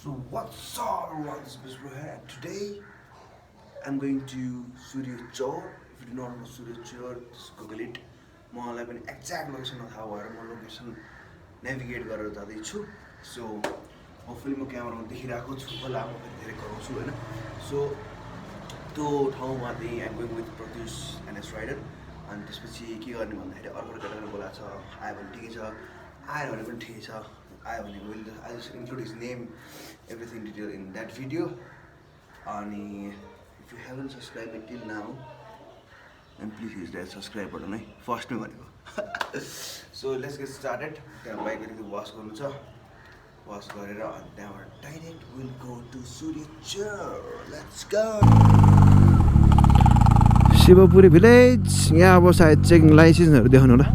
So what's up, everyone? This is Bro here. Today I'm going to Surya Chowr. If you do not know Surya Chowr, just Google it. मलाई पनि exact location थाहा भएर म location navigate गरेर जाँदैछु. So hopefully म क्यामेरामा देखिरहेको छु होला, म फेरि धेरै कराउँछु होइन. सो त्यो ठाउँमा चाहिँ I'm going with Pratyush NS rider. अनि त्यसपछि के गर्ने भन्दाखेरि अर्को केटाले बोलाएको छ, आयो भने ठिकै छ, आयो भने पनि ठिकै छ. आयो भने will I just include his name everything detail in that video. अनि if you haven't subscribe it till now and please hit that subscribe button है फर्स्टमै भनेको. So let's get started. त्यहाँ बाइक अलिकति वास गर्नु छ, वास गरेर अनि त्यहाँबाट direct will go to Surya Chaur. Let's go. Shivapuri village. यहाँ अब सायद चेकिङ लाइसेन्सहरू देखाउनु होला.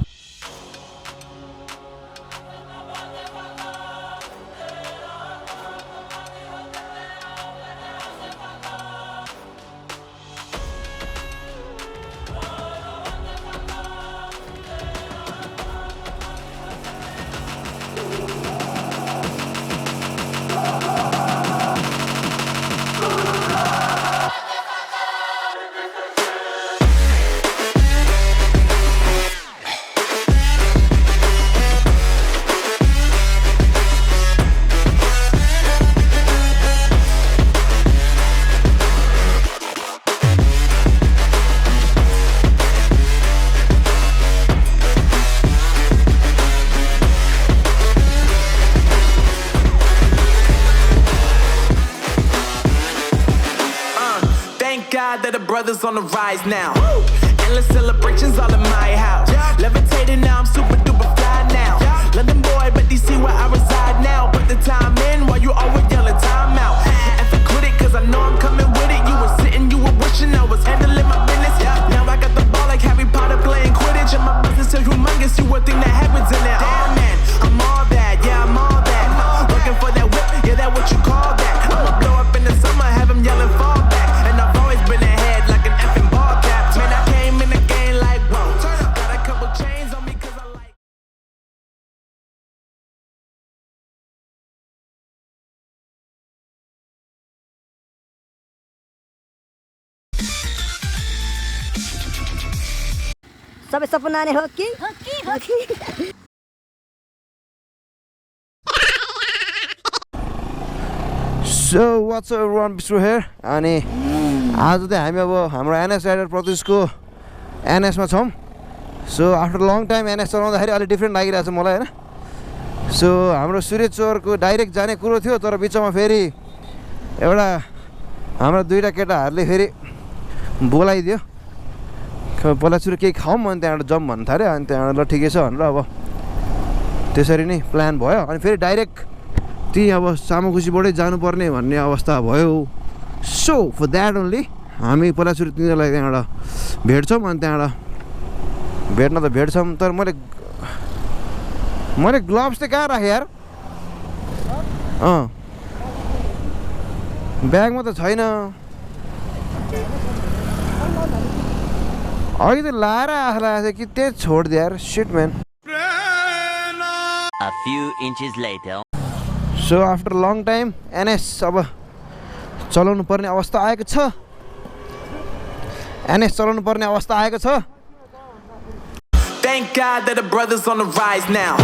That the brothers on the rise now. Endless celebrations all in my house. Levitating now, I'm super duper fly now. London boy, but they see where I reside now. Put the time in while you always yelling time out. And if you quit it, cause I know I'm coming with it. You were sitting, you were wishing I was handling my business. Now I got the ball like Harry Potter playing Quidditch. And my business is humongous, you would think that happens in there. Damn man, I'm all that, yeah I'm all that. Working for that whip, yeah that what you call that. I'ma blow up in the summer, have them yelling fall back. And I've always been ahead like an effing ball cap. Man, I came in the game like whoa. Got a couple chains on me cause I like. सबै सपना नै हो कि so what's up everyone, Vishnu here. अनि आज चाहिँ हामी अब हाम्रो एनएस राइडर प्रत्युषको एनएसमा छौँ. So after long time NS चलाउँदाखेरि अलिक डिफ्रेन्ट लागिरहेको छ मलाई होइन. सो हाम्रो सूर्य चौरको डाइरेक्ट जाने कुरो थियो, तर बिचमा फेरि एउटा हाम्रो दुईवटा केटाहरूले फेरि बोलाइदियो. पहिला सुरु केही खाऊँ अनि त्यहाँबाट जाउँ भन्नु थाल्यो. अनि त्यहाँबाट ल ठिकै छ भनेर अब त्यसरी नै प्लान भयो. अनि फेरि डाइरेक्ट त्यही अब सामुखुसीबाटै जानुपर्ने भन्ने अवस्था भयो. सो फर द्याट ओन्ली हामी पहिला सुरु तिनीहरूलाई त्यहाँबाट भेट्छौँ. अनि त्यहाँबाट भेट्न त भेट्छौँ, तर मैले ग्लोभ्स चाहिँ कहाँ राखेँ यार? ब्यागमा त छैन. अघि त लाएर आएको कि त्यही छोडिदियो यार. Seat man. A few inches later. So after long time NS अब चलाउनु पर्ने अवस्था आएको छ. एनएस चलाउनु पर्ने अवस्था आएको छ. Thank God that the brothers on the rise now.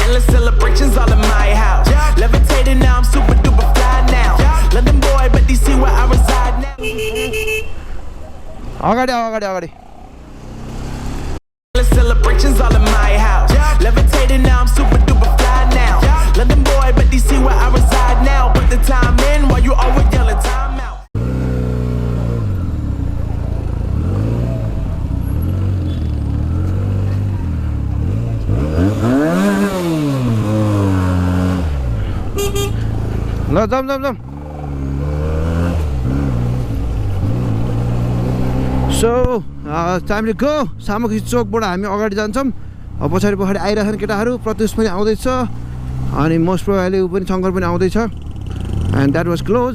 Endless celebrations all in my house. Levitating now, I'm super duper fly now. London boy, but they see where I reside now. अगाडि अगाडि अगाडि. Endless celebrations all in my house. Levitating now, I'm super duper fly now. London boy, but they see where I reside now. Put the time in while you always yelling time out. ल जाम. So time to go. Samukhi चोकबाट हामी अगाडि जान्छौँ. अब पछाडि आइरहेछन् केटाहरू. प्रत्युष पनि आउँदैछ अनि मोस्ट प्रोबाब्ली ऊ पनि शङ्कर पनि आउँदैछ. And that was close.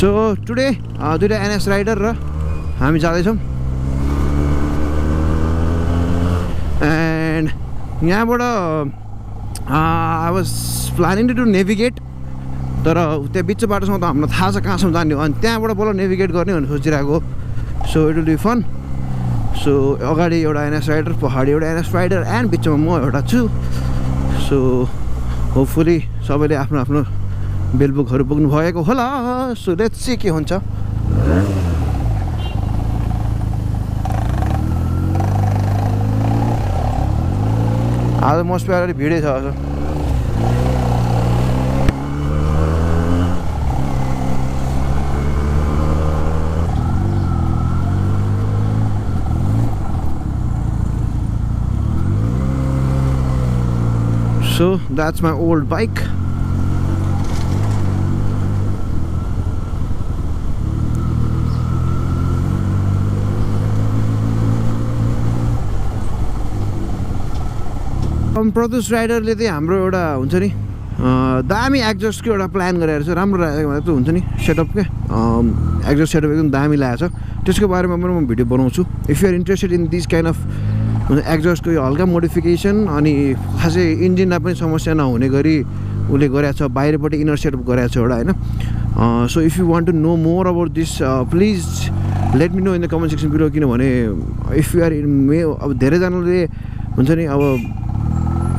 So today दुईवटा एनएस राइडर र हामी जाँदैछौँ. यहाँबाट I was planning to do navigate, तर त्यहाँ बिच बाटोसम्म त हामीलाई थाहा छ कहाँसम्म जाने हो, अनि त्यहाँबाट बल्ल नेभिगेट गर्ने भनेर सोचिरहेको। So it will be fun. So अगाडि एउटा एनएस राइडर, पहाडी एउटा एनएस राइडर, एन्ड बिचमा म एउटा छु। सो होपफुली सबैले आफ्नो आफ्नो बेलबुकहरू पुग्नु भएको होला। सो लेट्स सी के हुन्छ। आज मोस्ट प्यारली भिडै छ आज। So that's my old bike. प्रदुष राइडरले चाहिँ हाम्रो एउटा हुन्छ नि दामी एक्जस्टको एउटा प्लान गरेर चाहिँ राम्रो लागेको त हुन्छ नि सेटअप के एक्जस्ट सेटअप एकदम दामी लागेको छ। त्यसको बारेमा पनि म भिडियो बनाउँछु। If you are interested in this kind of एक्जस्टको यो हल्का मोडिफिकेसन अनि खासै इन्जिनलाई पनि समस्या नहुने गरी उसले गरेको छ, बाहिरपट्टि इनर सेटअप गरेको छ एउटा होइन। So if you want to know more about this please let me know in the comment section below, किनभने इफ यु आर इन अब धेरैजनाले हुन्छ नि अब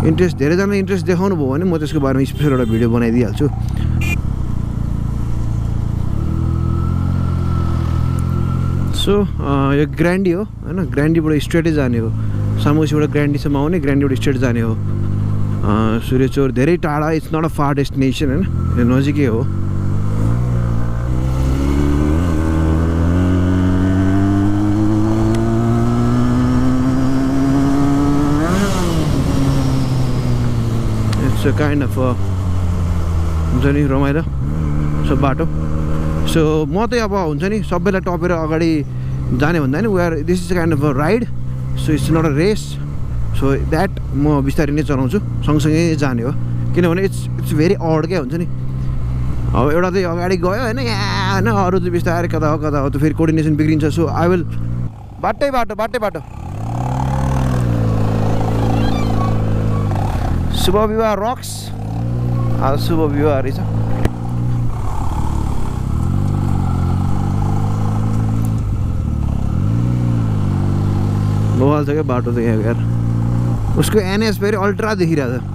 धेरैजना इन्ट्रेस्ट देखाउनु भयो भने म त्यसको बारेमा स्पेसल एउटा भिडियो बनाइदिइहाल्छु। सो यो ग्रान्डी हो होइन, ग्रान्डीबाट स्ट्रेटै जाने हो, सामुसीबाट ग्रान्डीसम्म आउने, ग्रान्डीबाट स्ट्रेट जाने हो। सूर्यचोर धेरै टाढा, it's not a far destination होइन, यो नजिकै हो। इट्स काइन्ड अफ हुन्छ नि रमाइलो सब बाटो। सो म चाहिँ अब हुन्छ नि सबैलाई टपेर अगाडि जाने भन्दा नि where this is kind of a ride. So it's not a race. So that म बिस्तारै नै चलाउँछु, सँगसँगै जाने हो, किनभने इट्स भेरी अड क्या हुन्छ नि। अब एउटा चाहिँ अगाडि गयो होइन यहाँ होइन, अरू चाहिँ बिस्तारै कता हो त फेरि कोअर्डिनेसन बिग्रिन्छ। सो आई विल बाटै बाटो शुभ विवाह रक्स। आज शुभ विवाह रहेछ। बवाल छ क्या बाटो त यहाँ यार। उसको एनएस फेरि अल्ट्रा देखिरहेको छ।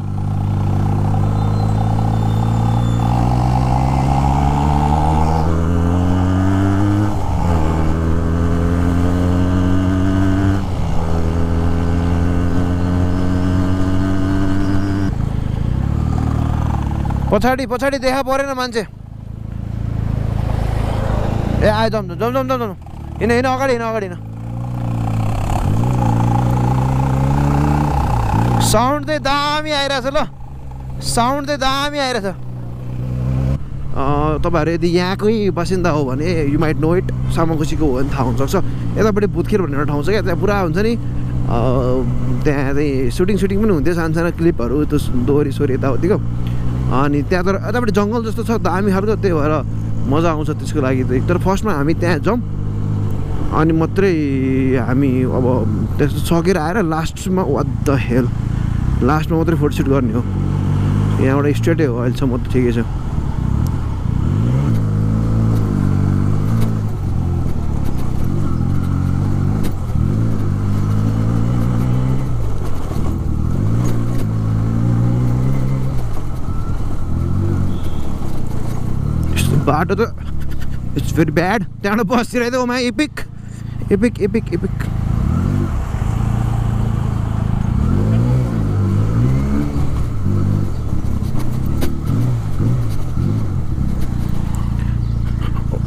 पछाडि देखा परेन मान्छे। ए आयो जम हिँड अगाडि हिँड। साउन्ड चाहिँ दामी आइरहेछ ल, साउन्ड चाहिँ दामी आइरहेछ। तपाईँहरू यदि यहाँकै बासिन्दा हो भने यु माइट नो इट, सामाखुसीको हो भने थाहा हुनसक्छ। यतापट्टि भुतखेर भन्ने एउटा ठाउँ छ क्या, त्यहाँ पुरा हुन्छ नि त्यहाँ चाहिँ सुटिङ पनि हुन्थ्यो, सानो क्लिपहरू त्यो दोहोरी यताउतिको। अनि त्यहाँ तर यतापट्टि जङ्गल जस्तो छ दामी खालको, त्यही भएर मजा आउँछ त्यसको लागि चाहिँ। तर फर्स्टमा हामी त्यहाँ जाउँ अनि मात्रै हामी अब त्यस्तो सकेर आएर लास्टमा वाट द हेल लास्टमा मात्रै फोटोसुट गर्ने हो। यहाँबाट स्ट्रेटै हो अहिलेसम्म त ठिकै छ। बाटो त इट्स भेरी ब्याड। त्यहाँबाट बसिरहेको ओमा epic.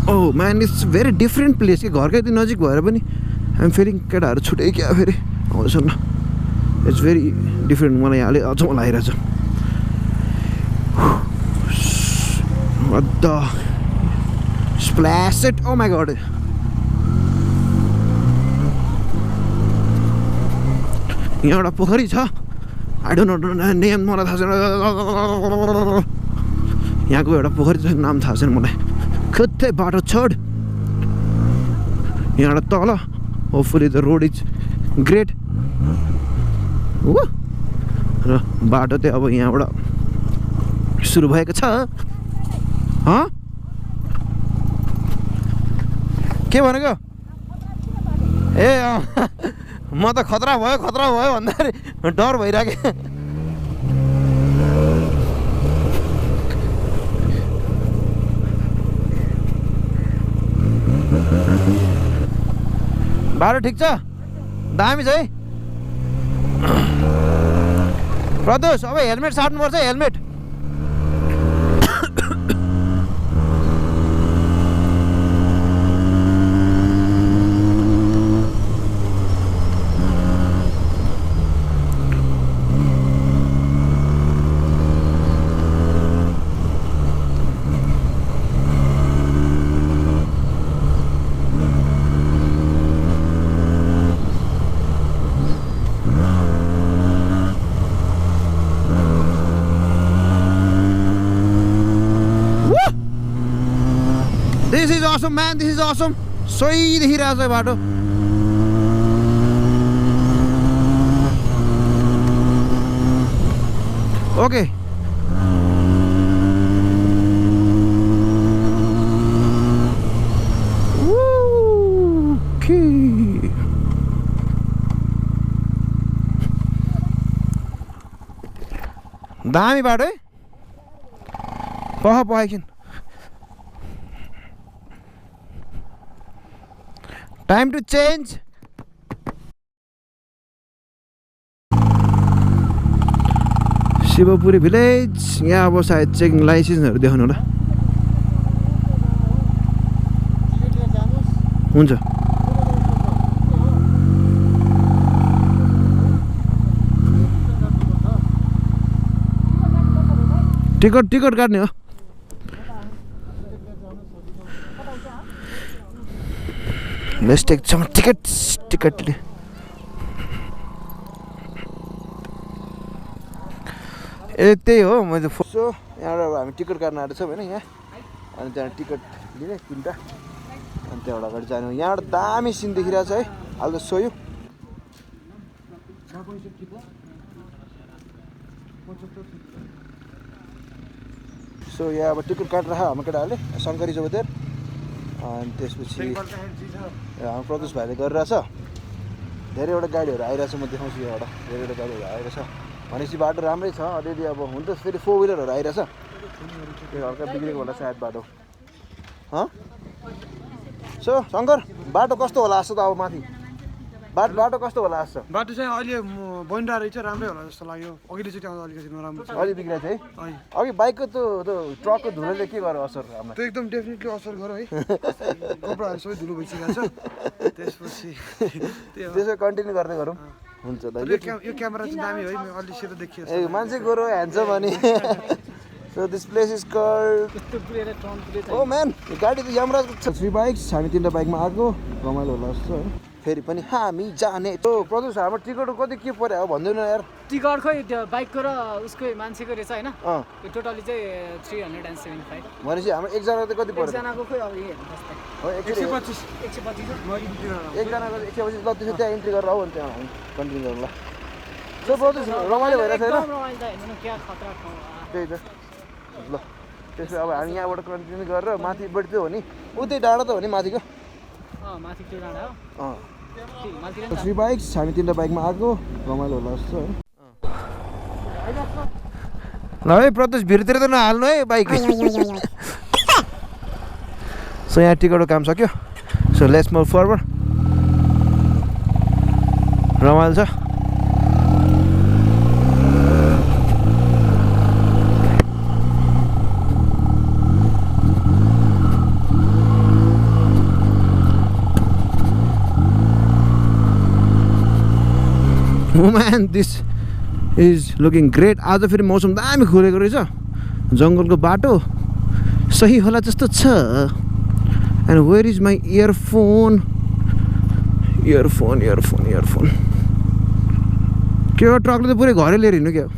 Oh man it's very different place कि, घरकै त्यो नजिक भएर पनि हामी फेरि केटाहरू छुट्टै क्या फेरि आउँछ न। It's very different. मलाई अलिक अचम्म लागिरहेछ। What the splash it, oh my god. यहाँ एउटा पोखरी छ, आई डोन्ट नो नेम, मलाई थाहा छैन। यहाँको एउटा पोखरी छ, नाम थाहा छैन मलाई। कतै बाटो छोड यहाँबाट तल। Hopefully the road is great. र बाटो चाहिँ अब यहाँबाट सुरु भएको छ। के भनेको? ए म त खतरा भयो भन्दाखेरि डर भइरहेको। बाटो ठिक छ, दामी छ है। प्रदोष अब हेलमेट साट्नुपर्छ, helmet. This is awesome, man. This is awesome. सही देखिरहेको छ बाटो। ओके दामी बाटो है। पहकिन time to change. Shivapuri village. यहाँ अब सायद चेकिङ लाइसेन्सहरू देखाउनु होला। हुन्छ टिकट काट्ने हो। Let's take some ticket ले। ए त्यही हो मैले सो यहाँबाट हामी टिकट काट्न आएको छौँ होइन यहाँ। अनि त्यहाँ टिकट लिने 3टा अनि त्यहाँबाट अगाडि जाने। यहाँबाट दामी सिन देखिरहेको छ है। अहिले त सोयो। सो यहाँ अब टिकट काटेर हाम्रो केटाहरूले शङ्करी चौबतेर। अनि त्यसपछि हाम्रो प्रदोष भाइले गरिरहेछ। धेरैवटा गाडीहरू आइरहेछ, म देखाउँछु यहाँबाट। धेरैवटा गाडीहरू आइरहेछ भनेपछि बाटो राम्रै छ। अलिअलि अब हुन त फेरि 4 व्हिलरहरू आइरहेछ। त्यो हल्का बिग्रेको होला सायद बाटो। सो शङ्कर बाटो कस्तो होला जस्तो त अब माथि बाटो कस्तो होला जस्तो? बाटो चाहिँ अहिले बनिरहेको रहेछ, राम्रै होला जस्तो लाग्यो। अघिल्लो चाहिँ अलिकति नराम्रो छ, अलि बिग्रेको छ है। अघि बाइकको त्यो ट्रकको धुलोले के गर्यो असर हाम्रो? त्यो एकदम डेफिनेटली असर गर्यो है। कपडाहरू सबै धुलो भइसकेको छ। त्यसपछि त्यसो कन्टिन्यू गर्दै गरौँ। हुन्छ त। यो क्यामेरा चाहिँ दामी है, अलि सेतो देखियो। ए मान्छे गोरो ह्यान्डसम अनि so this place is called oh man. गाडी त यमराजको छ। 3 बाइक्स, हामी 3टा बाइकमा आएको। रमाइलो होला जस्तो है। फेरि पनि हामी जाने। त्यो प्रदोष हाम्रो टिकट कति के पर्यो भनिदिनु न यार। टिकट खोइ त्यो बाइकको र उसको मान्छेको रहेछ होइन। त्यो टोटली चाहिँ 375। भनेपछि हाम्रो एकजना त कति पर्यो? एकजनाको खोइ अब हेर्नु जस्तै 125 एकजनाको 125। ल त्यसो त्यहाँ इन्ट्री गरेर आऊ अनि त्यहाँ हामी कन्टिन्यू गरौँ ल। सो प्रदोष रमाइलो भइरहेको छ होइन? रमाइलो त हेर्नु न क्या खतरा ठाउँ। त्यही त। ल त्यसो अब हामी यहाँबाट कन्टिन्यू गरेर माथि बढ्थ्यो हो नि। उतै डाँडा त हो नि माथिको? माथि त्यो डाँडा हो। 3 बाइक्स, हामी 3टा बाइकमा आएको। रमाइलो होला जस्तो है। ल है प्रदोष भिरतिर त नहाल्नु है बाइक। सो यहाँ टिकटको काम सक्यो। So let's move forward. रमाइलो छ। Oh man, this is looking great. आज फेरि मौसम दामी खुलेको रहेछ। जङ्गलको बाटो सही होला जस्तो छ। And where is my earphone? के हो ट्रकले त पुरै घरै लिएर हिँड्नु क्या?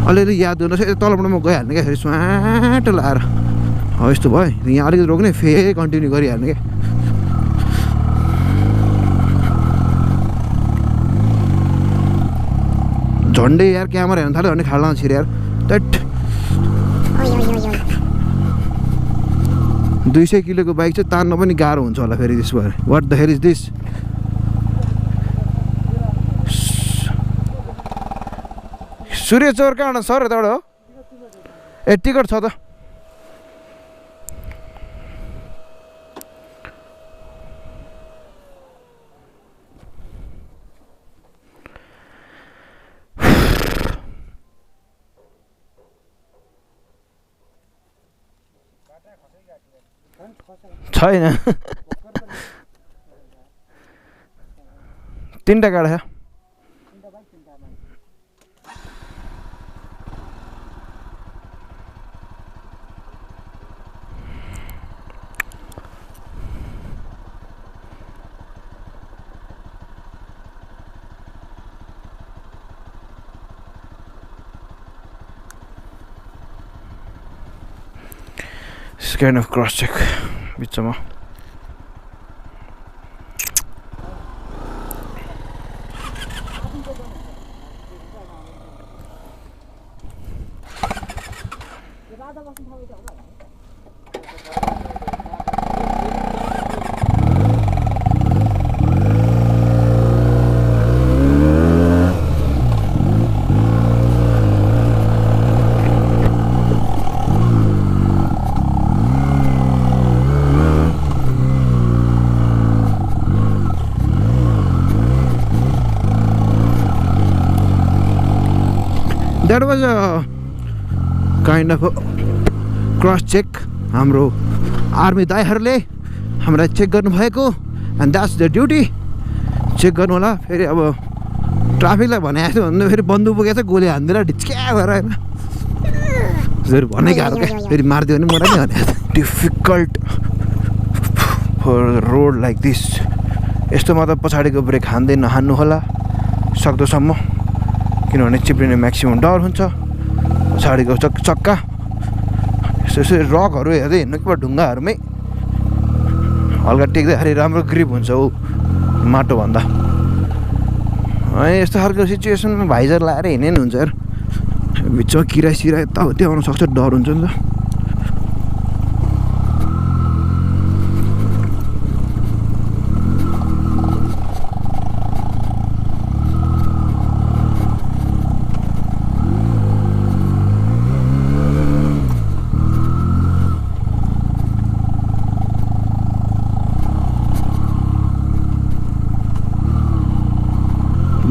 अलिअलि याद गर्नुहोस् है। तलबाट म गइहाल्ने क्या फेरि स्वाट लाएर। हो यस्तो भयो। यहाँ अलिकति रोक्ने फेरि कन्टिन्यू गरिहाल्ने क्या। झन्डै यार क्यामेरा हेर्न थाल्यो भने खाल्न छिरे यार टट 200 किलोको बाइक चाहिँ तान्न पनि गाह्रो हुन्छ होला फेरि त्यसो भए what the hell is this Surya Chaur कहाँ सर यताबाट हो ए टिकट छ त छैन 3टा गाडा छ kind of cross check बिचमा That was a kind of a cross check हाम्रो आर्मी दाइहरूले हामीलाई चेक गर्नुभएको and that's the duty check गर्नु होला फेरि अब ट्राफिकलाई भने आएको भन्दा फेरि बन्दुक बोकेको छ गोली हान्दिएर ढिच्क्या भएर होइन फेरि भन्नै गाह्रो क्या फेरि मारिदियो भने मलाई नि भने difficult for road like this यस्तोमा त पछाडिको ब्रेक हान्दै नहान्नु होला सक्दोसम्म किनभने चिप्लिने म्याक्सिमम डर हुन्छ पछाडिको चक्का यसो रकहरू हेर्दै हिँड्नु कि ढुङ्गाहरूमै हल्का टेक्दाखेरि राम्रो ग्रिप हुन्छ ऊ माटोभन्दा यस्तो खालको सिचुएसनमा भाइजर लाएर हिँड्ने नि हुन्छ यार बिचमा किरा सिरा यताउति आउन सक्छ डर हुन्छ नि त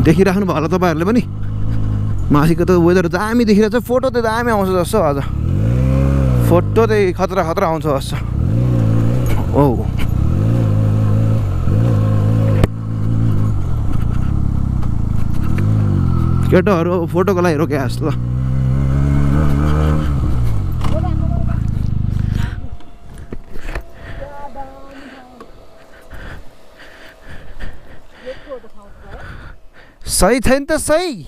देखिराख्नु भयो होला तपाईँहरूले पनि माथिको त वेदर दामी देखिरहेको छ फोटो त दामी आउँछ जस्तो आज फोटो चाहिँ खतरा खतरा आउँछ जस्तो ओ केटाहरू फोटोको लागि रोके जस्तो सही छैन त सही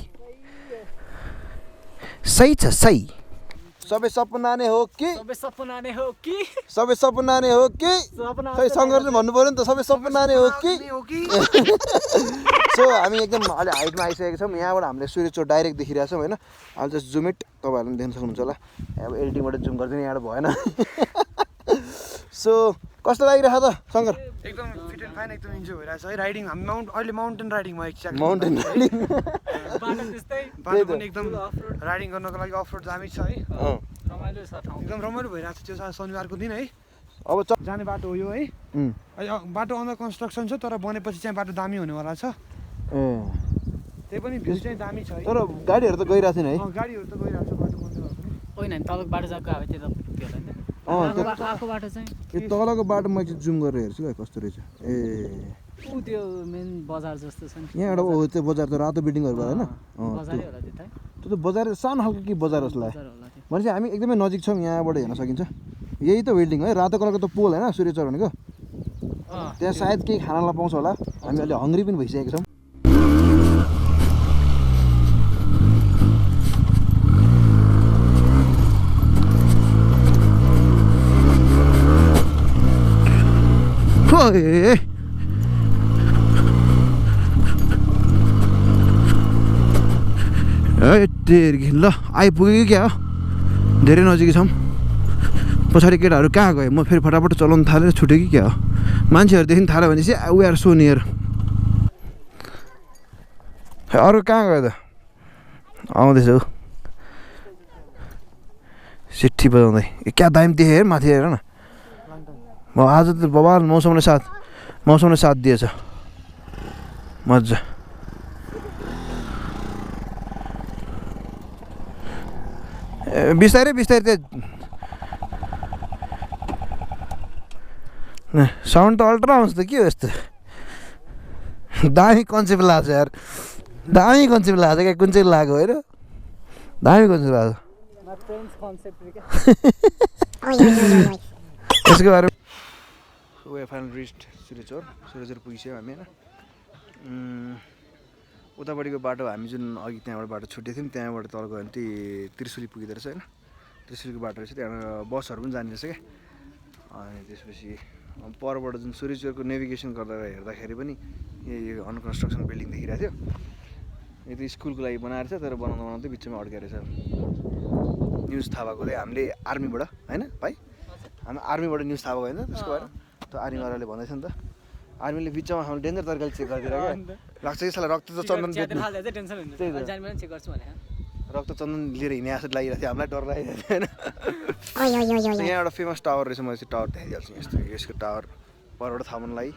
सही छ सही सबै सपना नै हो कि सबै सपना नै हो कि सबै सपना नै हो कि खै सङ्घर्षले भन्नु पऱ्यो नि त सबै सपना नै हो कि सो हामी एकदम अलि हाइटमा आइसकेको छौँ यहाँबाट हामीले सूर्य चोर डाइरेक्ट देखिरहेको छौँ होइन अहिले जस्ट जुम इट तपाईँहरूले देख्न सक्नुहुन्छ होला अब एडिटिङबाट जुम गरिदिनु यहाँबाट भएन सो कस्तो लागिरहेको त शङ्कर एकदम फिट एन्ड फाइन एकदम इन्जोय भइरहेछ है राइडिङ हामी अहिले माउन्टेन राइडिङमा एक्ज्याक्ट माउन्टेन राइडिङ बाटो त्यस्तै बाटो पनि एकदम राइडिङ गर्नको लागि अफ रोड दामी छ है रमाइलो छ ठाउँ एकदम रमाइलो भइरहेको छ त्यो शनिबारको दिन है अब जाने बाटो हो यो है बाटो अन्डर कन्स्ट्रक्सन छ तर बनेपछि चाहिँ बाटो दामी हुनेवाला छ त्यही पनि भ्यू चाहिँ दामी छ है तर गाडीहरू त गइरहेको छैन है गाडीहरू त गइरहेको छ बाटो बन्दै भएको पनि होइन हामी तलको बाटो जाएको अब त्यो त त्यो होला नि आएको बाटो चाहिँ यो तलको बाटो म एकचोटि जुम गरेर हेर्छु है कस्तो रहेछ ए ऊ त्यो मेन बजार जस्तो छ नि यहाँबाट हो त्यो बजार त रातो बिल्डिङहरू भयो होइन बजारै होला त्यो त त्यो त बजार सानो खालको के बजार जस्तो लाग्यो भनेपछि हामी एकदमै नजिक छौँ यहाँबाट हेर्न सकिन्छ यही त बिल्डिङ है रातो कलरको त पोल होइन सूर्य चोर भनेको त्यहाँ सायद केही खानालाई पाउँछ होला हामी अहिले हङ्ग्री पनि भइसकेको छौँ तेरि ल आइपुग्यो क्या हो धेरै नजिकै छौँ पछाडि केटाहरू कहाँ गयो म फेरि फटाफट चलाउनु थालेर छुटेँ कि क्या हो मान्छेहरूदेखि थाल्यो भनेपछि वी आर सो नियर अरू कहाँ गयो त आउँदैछ हौ सिट्ठी बजाउँदै क्या दामी देखेँ हेर माथि हेर न आज त बबाल मौसमले साथ दिएछ मजा बिस्तारै बिस्तारै साउन्ड त अल्ट्रा आउँछ त के हो यस्तो दामी कन्सेप्ट लाग्छ यार दामी कन्सेप्ट लाग्छ क्या कुन चाहिँ लाग्यो होइन दामी कन्सेप्ट लाग्छ यसको बारेमा वे फाइनल रिस्ट सूर्यचोर पुगिसक्यो हामी होइन उतापट्टिको बाटो हामी जुन अघि त्यहाँबाट बाटो छुटेको थियौँ त्यहाँबाट तल गयो भने त्यही त्रिशुली पुगिँदो रहेछ होइन त्रिशुलीको बाटो रहेछ त्यहाँबाट बसहरू पनि जाने रहेछ क्या अनि त्यसपछि परबाट जुन सूर्यचोरको नेभिगेसन गर्दा हेर्दाखेरि पनि यही अन्डर कन्स्ट्रक्सन बिल्डिङ देखिरहेको थियो यो त स्कुलको लागि बनाएर छ तर बनाउँदै बिचमा अड्केको रहेछ न्युज थाहा भएको चाहिँ हामीले आर्मीबाट होइन भाइ हामी आर्मीबाट न्युज थाहा भएको होइन त्यसको बारेमा त्यो आर्मीवालाले भन्दैछ नि त आर्मीले बिचमा हाम्रो डेन्जर तरिकाले चेक गरिदिएर क्या लाग्छ कि साला रक्त त चन्दन रक्त चन्दन लिएर हिँडे जस्तो लागिरहेको थियो हामीलाई डर लागिरहेको थियो होइन यहाँ एउटा फेमस टावर रहेछ मैले चाहिँ टावर देखाइदिइहाल्छु यस्तो यसको टावर परबाट थाहा पाउनु लागि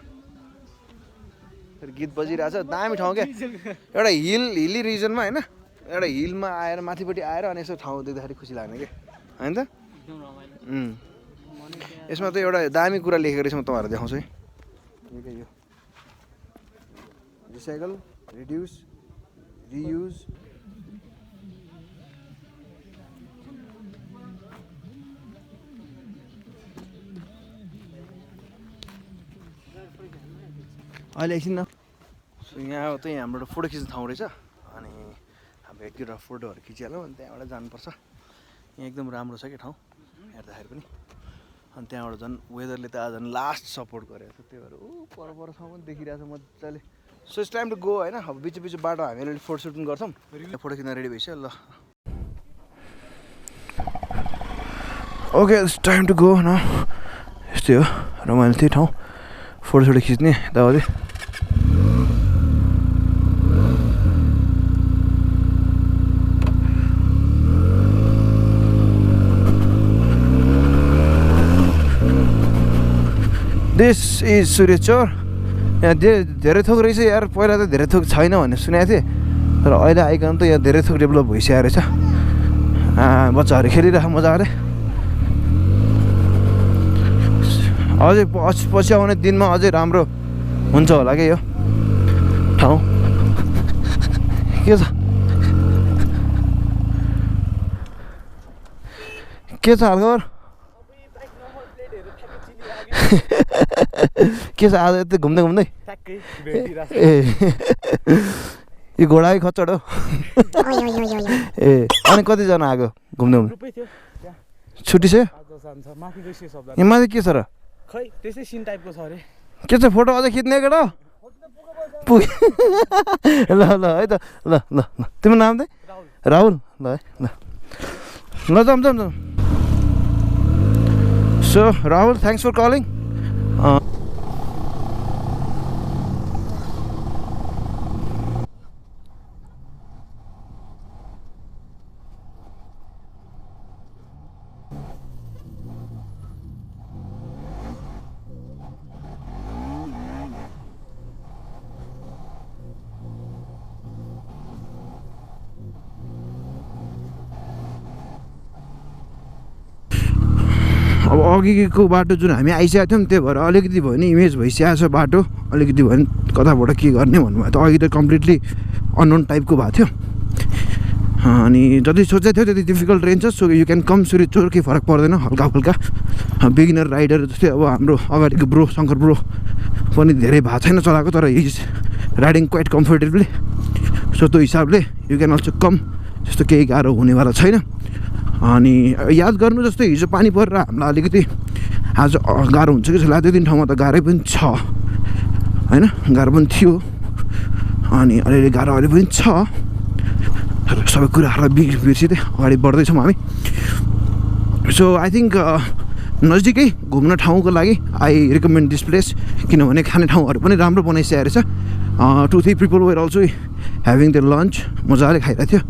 गीत बजिरहेछ दामी ठाउँ क्या एउटा हिली रिजनमा होइन एउटा हिलमा आएर माथिपट्टि आएर अनि यसो ठाउँ देख्दाखेरि खुसी लाग्ने क्या होइन त यसमा त एउटा दामी कुरा लेखेको रहेछ म तपाईँहरूलाई देखाउँछु है यो रिसाइकल रिड्युस रियुज अहिले एकछिन न यहाँ चाहिँ हाम्रो फोटो खिच्ने ठाउँ रहेछ अनि हाम्रो एक दुईवटा फोटोहरू खिचिहाल्यौँ अनि त्यहाँबाट जानुपर्छ यहाँ एकदम राम्रो छ क्या ठाउँ हेर्दाखेरि पनि अनि त्यहाँबाट झन् वेदरले त आज झन् लास्ट सपोर्ट गरेको छ त्यही भएर परसम्म पनि देखिरहेको छ मजाले so it's time to go होइन अब बिच बाटो हामी फोटो सुट पनि गर्छौँ फोटो खिच्न रेडी भइसक्यो ल okay it's time to go न यस्तै हो रमाइलो त्यही ठाउँ फोटो खिच्ने यताउति दिस इज सूर्यचोर यहाँ धेरै थोक रहेछ यार पहिला त धेरै थोक छैन भन्ने सुनेको थिएँ तर अहिले आइकन त यहाँ धेरै थोक डेभलप भइसकेको रहेछ बच्चाहरू खेलिरहेको मजाले अझै पछि आउने दिनमा अझै राम्रो हुन्छ होला क्या यो ठाउँ के छ हालखबर के छ आज यति घुम्दै ए यो घोडा खच्चड हो ए अनि कतिजना आएको घुम्दै छुट्टी छ यहाँ माथि के छ र खै त्यसै सिन टाइपको छ अरे के छ फोटो अझै खिच्ने केटा ल ल है त ल ल ल तिम्रो नाम चाहिँ राहुल ल है ल ल जाऊँ so Rahul thanks for calling अब अघिको बाटो जुन हामी आइसकेको थियौँ त्यही भएर अलिकति भयो भने इमेज भइसकेको छ बाटो अलिकति भयो भने कताबाट के गर्ने भन्नुभयो त अघि त कम्प्लिटली अननोन टाइपको भएको थियो अनि जति सोचेको थियो त्यति डिफिकल्ट रेन्ज छ सो यु क्यान कम सूर्यचोर केही फरक पर्दैन हल्का फुल्का बिगिनर राइडर जस्तै अब हाम्रो अगाडिको ब्रो शङ्कर ब्रो पनि धेरै भएको छैन चलाएको तर is riding quite comfortably so त्यो हिसाबले यु क्यान अल्सो कम त्यस्तो केही गाह्रो हुनेवाला छैन अनि याद गर्नु जस्तै हिजो पानी परेर हामीलाई अलिकति आज गाह्रो हुन्छ कि जस्तो लाग्यो 2-3 ठाउँमा त गाह्रै पनि छ होइन गाह्रो पनि थियो अनि अलिअलि गाह्रो अहिले पनि छ सबै कुराहरूलाई बिर्सिँदै अगाडि बढ्दैछौँ हामी सो आई थिङ्क नजिकै घुम्न ठाउँको लागि आई रिकमेन्ड दिस प्लेस किनभने खाने ठाउँहरू पनि राम्रो बनाइसकेको रहेछ 2-3 people were also having the lunch मजाले खाइरहेको थियो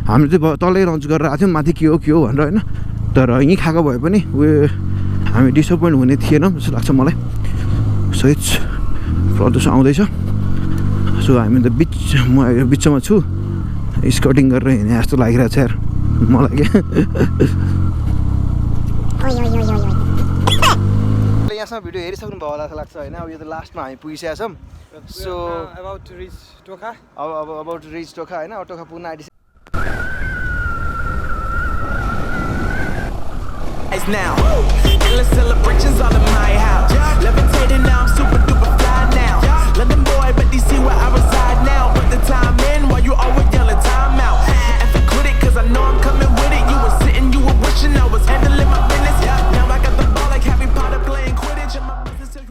हामीले चाहिँ तलै लन्च गरेर आएको थियौँ माथि के हो भनेर होइन तर यहीँ खाएको भए पनि हामी डिसपोइन्ट हुने थिएनौँ जस्तो लाग्छ मलाई सो इट्स प्रदूषण आउँदैछ सो हामी त म बिचमा छु स्कटिङ गरेर हिँडे जस्तो लागिरहेको छ यार मलाई क्या यहाँसम्म भिडियो हेरिसक्नु भयो होला जस्तो लाग्छ होइन अब यो त लास्टमा हामी पुगिसकेका छौँ so about to reach Tokha अब अबाउट टु रिच टोखा होइन टोखा पुग्न आइसक्यो Now, endless celebrations all in my house. Levitating now, I'm super duper fly now. London boy, but they see where I reside now. But the time